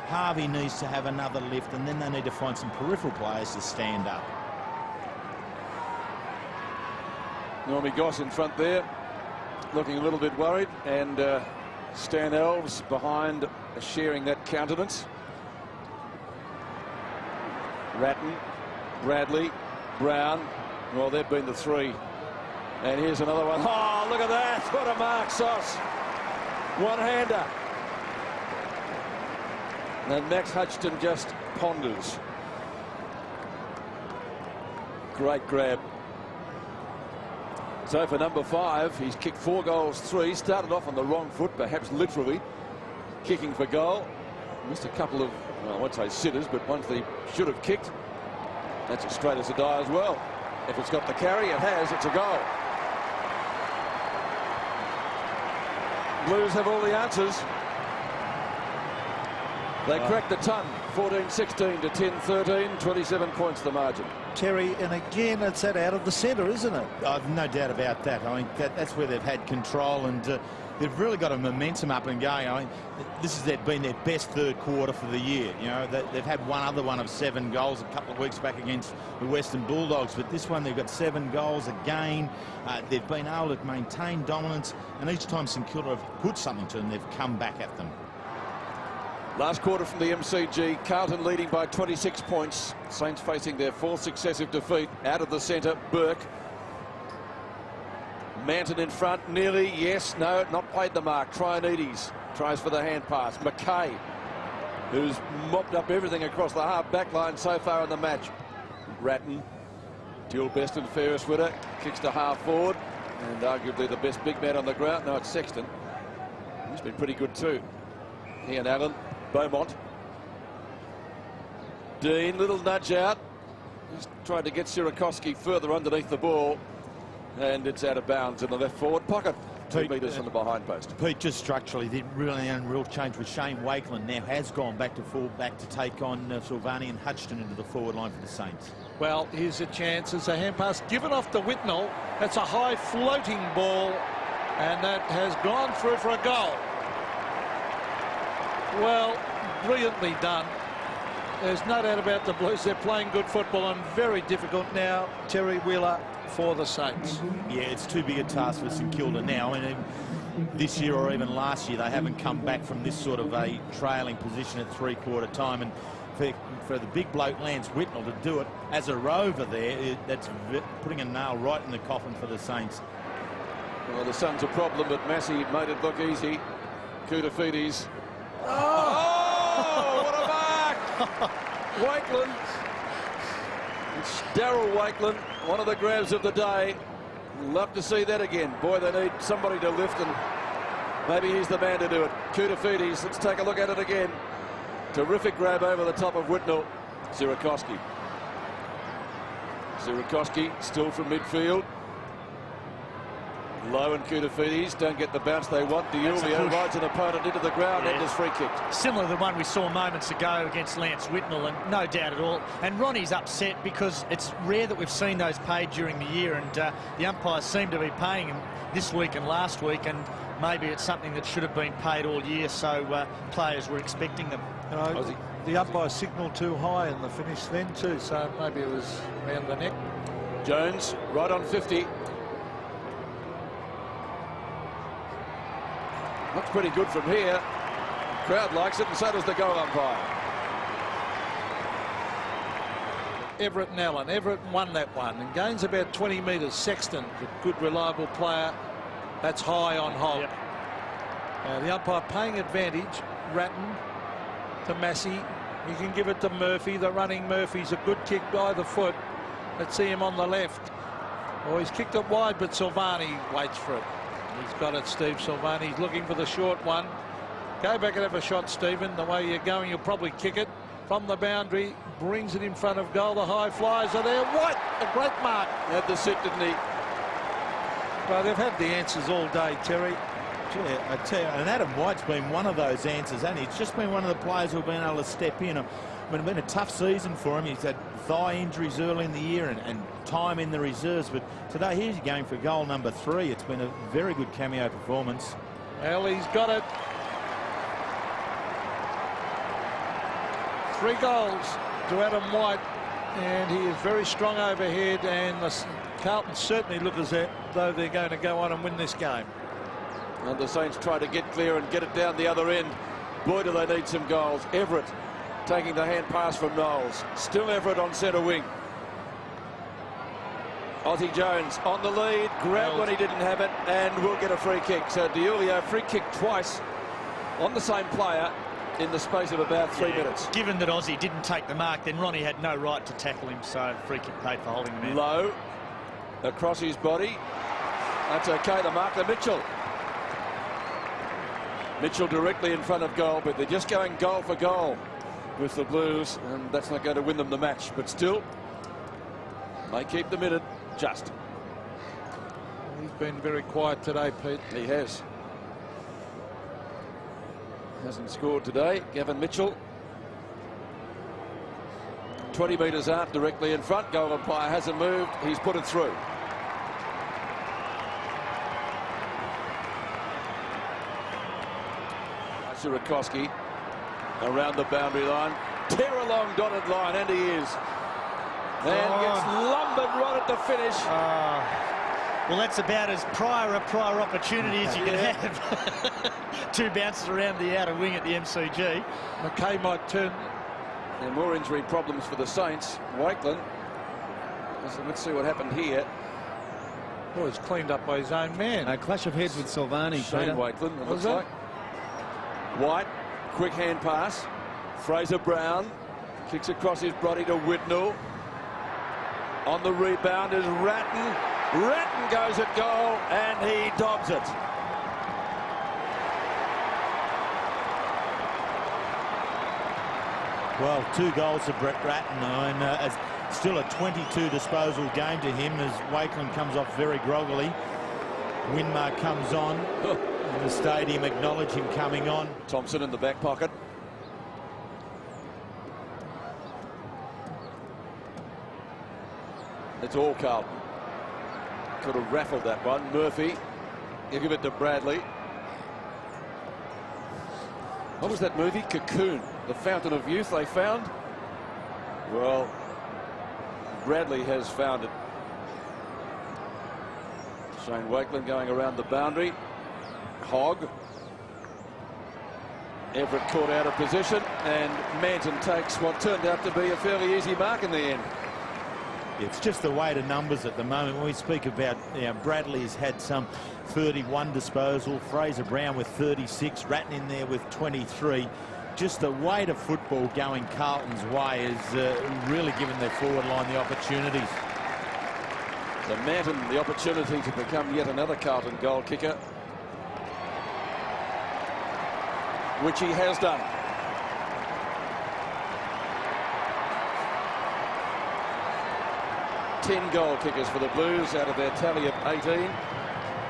Harvey needs to have another lift, and then they need to find some peripheral players to stand up. Normie Goss in front there, looking a little bit worried, and Stan Elves behind, sharing that countenance. Ratton, Bradley, Brown, well, they've been the three. And here's another one. Oh, look at that. What a mark, Sauce. One-hander. And Max Hodgson just ponders. Great grab. So for number 5, he's kicked 4 goals, 3. Started off on the wrong foot, perhaps literally kicking for goal. Missed a couple of Well, I won't say sitters, but ones they should have kicked. That's as straight as a die as well. If it's got the carry, it has. It's a goal. Blues have all the answers. They cracked the ton. 14-16 to 10-13. 27 points the margin. Terry, and again, it's that out of the centre, isn't it? I've no doubt about that. I mean, that's where they've had control, and they've really got a momentum up and going. I mean, this has been their best third quarter for the year. You know, they've had one other one of 7 goals a couple of weeks back against the Western Bulldogs, but this one they've got 7 goals again. They've been able to maintain dominance, and each time St Kilda have put something to them, they've come back at them. Last quarter from the MCG, Carlton leading by 26 points. Saints facing their 4th successive defeat. Out of the centre, Burke. Manton in front, nearly, yes, no, not played the mark. Trianides tries for the hand pass. McKay, who's mopped up everything across the half back line so far in the match. Ratton, dual best and fairest winner, kicks to half forward, and arguably the best big man on the ground. No, it's Sexton. He's been pretty good too. He and Allen. Beaumont. Dean, little nudge out. He's tried to get Sierakowski further underneath the ball, and it's out of bounds in the left forward pocket. 2 metres from the behind post. Pete, just structurally, the really unreal change with Shane Wakeland now has gone back to full back to take on Silvani and Hutchton into the forward line for the Saints. Well, here's a chance. It's a hand pass given off to Whitnell. That's a high floating ball, and that has gone through for a goal. Well, brilliantly done. There's no doubt about the Blues. They're playing good football and very difficult now, Terry Wheeler, for the Saints. Yeah, it's too big a task for St Kilda now. And this year or even last year, they haven't come back from this sort of a trailing position at 3/4 time. And for the big bloke Lance Whitnell to do it as a rover there, that's putting a nail right in the coffin for the Saints. Well, the sun's a problem, but Massey made it look easy. Koutafidis. Oh, what a mark! Wakeland. It's Daryl Wakeland, one of the grabs of the day. Love to see that again. Boy, they need somebody to lift, and maybe he's the man to do it. Koutafidis, let's take a look at it again. Terrific grab over the top of Whitnell. Sierakowski. Sierakowski still from midfield. Low and Koutafidis don't get the bounce they want. DiIulio rides an opponent into the ground and is free kicked. Similar to the one we saw moments ago against Lance Whitnell, and no doubt at all. And Ronnie's upset because it's rare that we've seen those paid during the year, and the umpires seem to be paying him this week and last week, and maybe it's something that should have been paid all year, so players were expecting them. You know, the umpire signalled too high in the finish then too, so maybe it was around the neck. Jones right on 50. Looks pretty good from here. Crowd likes it, and so does the goal umpire. Everett and Allen. Everett won that one and gains about 20 metres. Sexton, a good reliable player. That's high on Hogg. Yep. The umpire paying advantage. Ratton to Massey. You can give it to Murphy. The running Murphy's a good kick by the foot. Let's see him on the left. Oh, he's kicked it wide, but Silvani waits for it. He's got it, Steve Silvani. He's looking for the short one. Go back and have a shot, Stephen. The way you're going, you'll probably kick it from the boundary. Brings it in front of goal. The high flyers are there. What a great mark. Had the sit, didn't he? Well, they've had the answers all day, Terry. Yeah, I tell you, and Adam White's been one of those answers, and he's just been one of the players who've been able to step in. It's been a tough season for him. He's had thigh injuries early in the year and time in the reserves, but today he's going for goal number 3. It's been a very good cameo performance. Well, he's got it. 3 goals to Adam White, and he is very strong overhead, and the Carlton certainly look as though they're going to go on and win this game. And the Saints try to get clear and get it down the other end. Boy, do they need some goals. Everett taking the hand pass from Knowles. Still Everett on centre wing. Ozzie Jones on the lead. Grabbed when he didn't have it, and will get a free kick. So DiIulio free kick twice on the same player in the space of about 3 minutes. Given that Ozzie didn't take the mark, then Ronnie had no right to tackle him, so free kick paid for holding him in. Low across his body. That's okay. The mark to Mitchell. Mitchell directly in front of goal, but they're just going goal for goal. with the Blues, and that's not going to win them the match, but still they keep them in it. Just He's been very quiet today, Pete. he hasn't scored today. Gavin Mitchell, 20 metres out, directly in front. Goal umpire hasn't moved. He's put it through. Surakoski around the boundary line, tear along dotted line, and he is. And gets lumbered right at the finish. Well, that's about as prior opportunity as you can have. 2 bounces around the outer wing at the MCG. McKay might turn. And more injury problems for the Saints. Wakeland. Let's see what happened here. Oh, he's cleaned up by his own man. A clash of heads with Silvani. Shane Peter. Wakeland, it Was looks it? like. White, quick hand pass. Fraser Brown kicks across his body to Whitnell. On the rebound is Ratton. Ratton goes at goal and he dobs it. Well, 2 goals for Brett Ratton, and still a 22 disposal game to him as Wakeland comes off very groggily. Winmar comes on. And the stadium acknowledge him coming on. Thompson in the back pocket. It's all Carlton. Could have raffled that one. Murphy, you give it to Bradley. What was that movie? Cocoon, the fountain of youth they found? Well, Bradley has found it. Shane Wakeland going around the boundary. Hogg. Everett caught out of position, and Manton takes what turned out to be a fairly easy mark in the end. It's just the weight of numbers at the moment. When we speak about, Bradley's had some 31 disposal, Fraser Brown with 36, Ratton in there with 23. Just the weight of football going Carlton's way is really given their forward line the opportunities. So Manton, the opportunity to become yet another Carlton goal kicker, which he has done. Ten goal kickers for the Blues out of their tally of 18.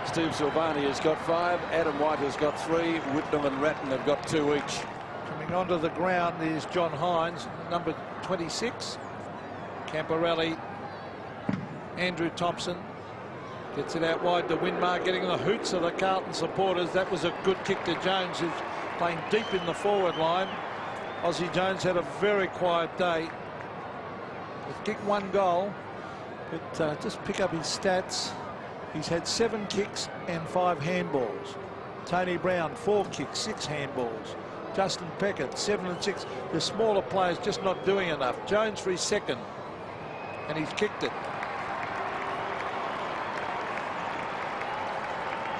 Steve Silvani has got 5. Adam White has got 3. Whitnell and Ratton have got 2 each. Coming onto the ground is John Hines, number 26. Camporelli. Andrew Thompson gets it out wide to Winmar, getting the hoots of the Carlton supporters. That was a good kick to Jones, who's playing deep in the forward line. Aussie Jones had a very quiet day. He's kicked 1 goal, but just pick up his stats. He's had 7 kicks and 5 handballs. Tony Brown, 4 kicks, 6 handballs. Justin Peckett, 7 and 6. The smaller players just not doing enough. Jones for his 2nd, and he's kicked it.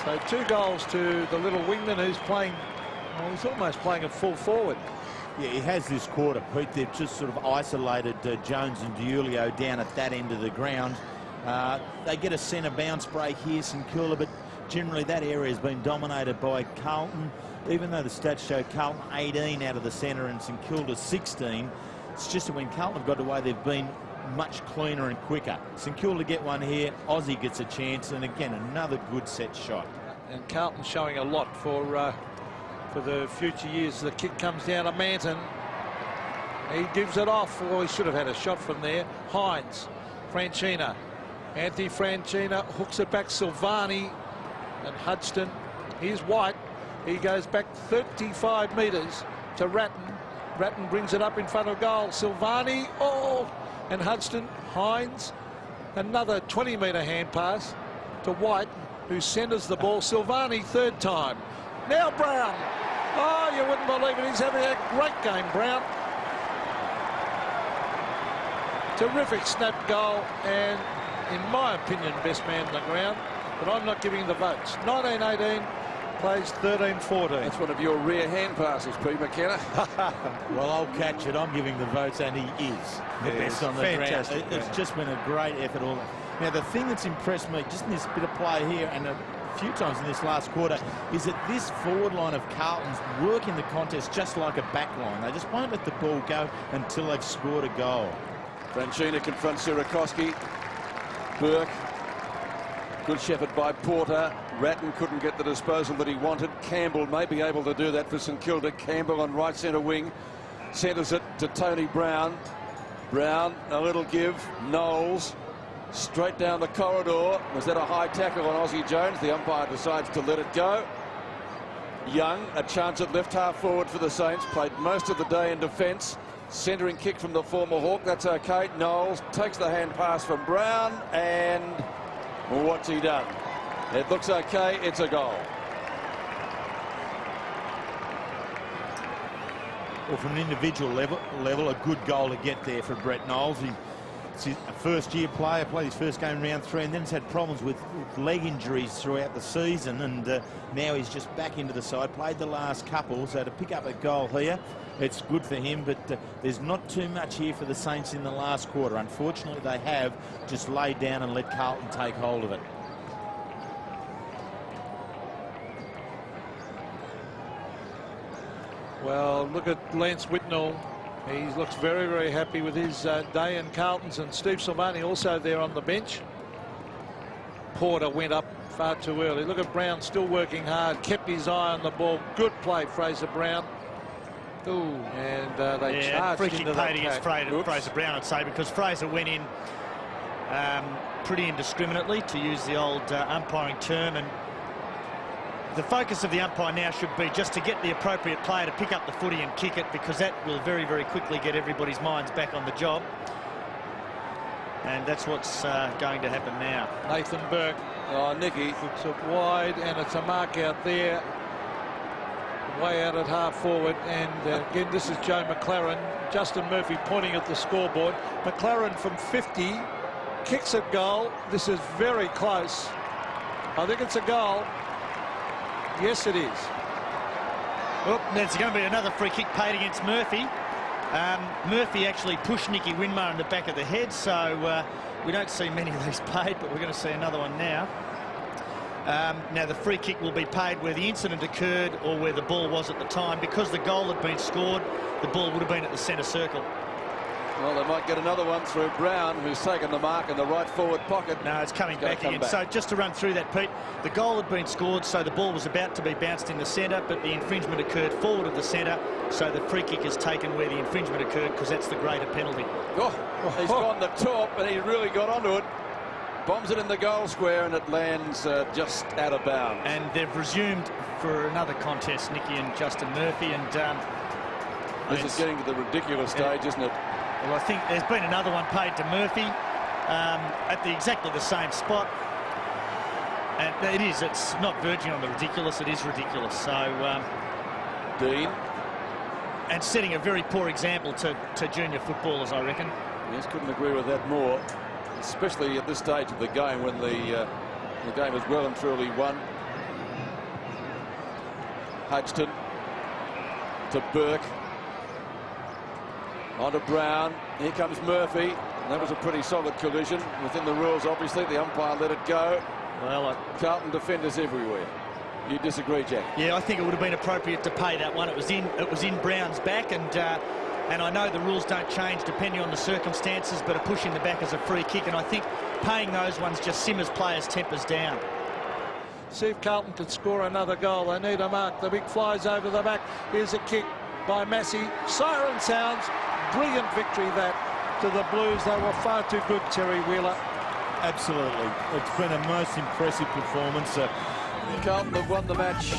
So 2 goals to the little wingman who's playing, well, he's almost playing a full forward. Yeah, he has this quarter, Pete. They've just sort of isolated Jones and Diulio down at that end of the ground. They get a centre bounce break here, St Kilda, but generally that area has been dominated by Carlton. Even though the stats show Carlton 18 out of the centre and St Kilda 16, it's just that when Carlton have got away, they've been much cleaner and quicker. St Kilda get one here, Aussie gets a chance, and again another good set shot. And Carlton showing a lot for the future years. The kick comes down to Manton. He gives it off. Oh, he should have had a shot from there. Hines, Franchina, Anthony Franchina hooks it back. Silvani and Hudson. Here's White. He goes back 35 metres to Ratton. Ratton brings it up in front of goal. Silvani, oh, and Hudson, Hines, another 20-metre hand pass to White, who centres the ball. Silvani, 3rd time. Now Brown. Oh, you wouldn't believe it. He's having a great game, Brown. Terrific snap goal, and in my opinion, best man on the ground. But I'm not giving the votes. 19-18. Plays 13-14. That's one of your rear hand passes, Pete McKenna. Well, I'll catch it. I'm giving the votes, and he is the best on the fantastic ground. It's just been a great effort. Now, the thing that's impressed me, just in this bit of play here, and few times in this last quarter is that this forward line of Carlton's working the contest just like a back line. They just won't let the ball go until they've scored a goal. Franchina confronts Sierakowski. Burke. Good shepherd by Porter. Ratton couldn't get the disposal that he wanted. Campbell may be able to do that for St Kilda. Campbell on right centre wing. Centres it to Tony Brown. Brown, a little give. Knowles. Straight down the corridor. Was that a high tackle on Aussie Jones? The umpire decides to let it go. Young, a chance at left half forward for the Saints. Played most of the day in defence. Centering kick from the former Hawk. That's okay. Knowles takes the hand pass from Brown. And what's he done? It looks okay. It's a goal. Well, from an individual level, a good goal to get there for Brett Knowles. He's a first-year player, played his first game round 3, and then he's had problems with leg injuries throughout the season, and now he's just back into the side, played the last couple, so to pick up a goal here, it's good for him, but there's not too much here for the Saints in the last quarter. Unfortunately, they have just laid down and let Carlton take hold of it. Well, look at Lance Whitnell. He looks very, very happy with his day in Carlton's, and Steve Silvani also there on the bench. Porter went up far too early. Look at Brown still working hard, kept his eye on the ball. Good play, Fraser Brown. Ooh, and they charged free kick into paid that against Fraser Brown, I'd say, because Fraser went in pretty indiscriminately, to use the old umpiring term, and the focus of the umpire now should be just to get the appropriate player to pick up the footy and kick it, because that will very, very quickly get everybody's minds back on the job. And that's what's going to happen now. Nathan Burke. Oh, Nicky. Puts it wide, and it's a mark out there. Way out at half forward. And again, this is Joe McLaren. Justin Murphy pointing at the scoreboard. McLaren from 50. Kicks a goal. This is very close. I think it's a goal. Yes, it is. Well, there's going to be another free kick paid against Murphy. Murphy actually pushed Nicky Winmar in the back of the head, so we don't see many of these paid, but we're going to see another one now. Now, the free kick will be paid where the incident occurred or where the ball was at the time. Because the goal had been scored, the ball would have been at the centre circle. Well, they might get another one through Brown, who's taken the mark in the right forward pocket. No, it's coming back again. So just to run through that, Pete, the goal had been scored, so the ball was about to be bounced in the centre, but the infringement occurred forward of the centre, so the free kick is taken where the infringement occurred, because that's the greater penalty. He's gone the top, and he really got onto it. Bombs it in the goal square, and it lands just out of bounds. And they've resumed for another contest, Nicky and Justin Murphy, and this is getting to the ridiculous stage, isn't it? Well, I think there's been another one paid to Murphy at exactly the same spot. And it's not verging on the ridiculous, it is ridiculous. So, Dean. And setting a very poor example to junior footballers, I reckon. Yes, couldn't agree with that more, especially at this stage of the game when the game is well and truly won. Hodgson to Burke. On to Brown. Here comes Murphy. That was a pretty solid collision. Within the rules, obviously. The umpire let it go. Well, Carlton defenders everywhere. You disagree, Jack? Yeah, I think it would have been appropriate to pay that one. It was in Brown's back, and I know the rules don't change depending on the circumstances, but a push in the back is a free kick, and I think paying those ones just simmers players' tempers down. See if Carlton can score another goal. They need a mark. The big flies over the back. Here's a kick by Massey. Siren sounds. Brilliant victory that to the Blues. They were far too good, Terry Wheeler. Absolutely. It's been a most impressive performance. Carlton have won the match.